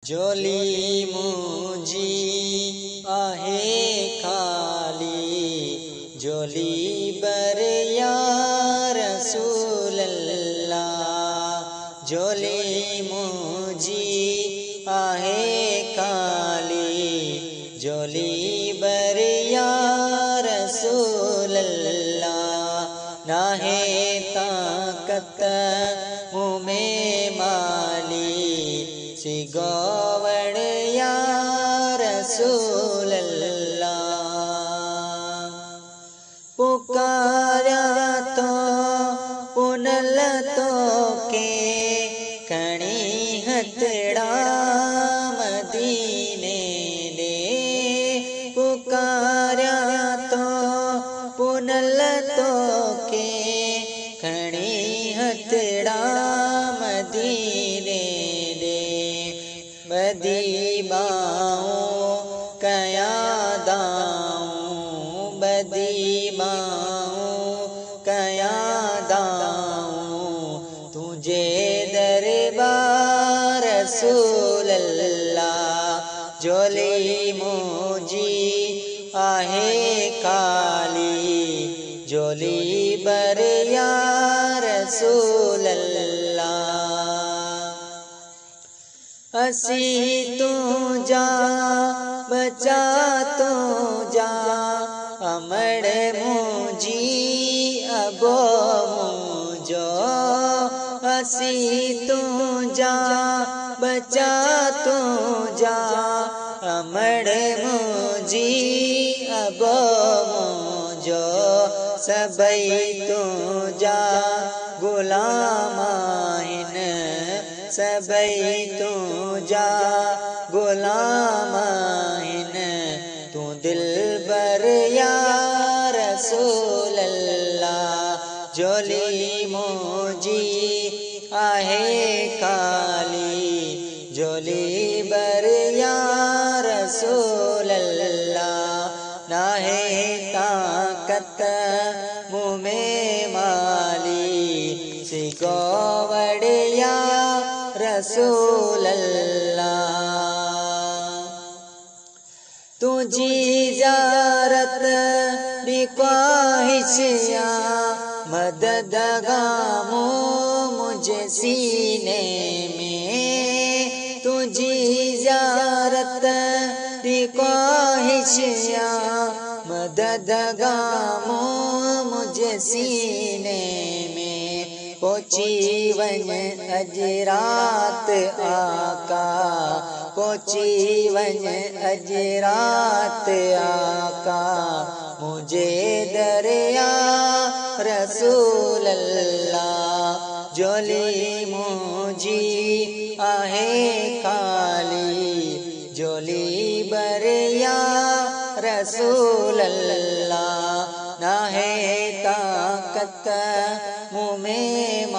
झोली मुंहिंजी आहे खाली, झोली भर या रसूल अल्लाह। झोली मुंहिंजी आहे खाली, झोली भर या रसूल अल्लाह। नाहे ताकत मुँह में माली, सिगोवण या रसूल अल्लाह। पुकारा तो पुनल तो के खणी हथड़ा मदीने दे। पुकारा तो पुनल तो के खणी हथड़ा मदीने दे। बदी बाऊं कया दाऊं, बदी बाऊं कया दाऊं, तुझे दरबार रसूल अल्लाह। झोली मुंहिंजी आहे खाली, झोली भर या रसूल अल्लाह। असी तुझा बचा तुझा, अमड़ मुंहिंजी अबो मुंहिंजो। असी तुझा बचा तुझा, अमड़ मुंहिंजी अबो मुंहिंजो। सबई तुझा गुलाम आहिनि, सबई तुझा गुलाम आहिनि, तू दिलबर या रसूल अल्लाह। झोली मुंहिंजी आहे खाली, झोली भर या रसूल अल्लाह। नाहे ताकत मुँह में माली, सिगोवड़ या रसूल अल्लाह। तुझी ज़ियारत दी ख्वाहिशिया, मदद गामो मुझे सीने में। तुझी ज़ियारत दी ख्वाहिशिया, मदद गामो मुझे सीने में। पहुंची वन अज रात आका, पहुंची वन अज रात आका, मुझे दरिया रसूल अल्लाह। झोली मुंहिंजी आहे खाली, झोली भर या रसूल अल्लाह। नाहे ताकत मुँह में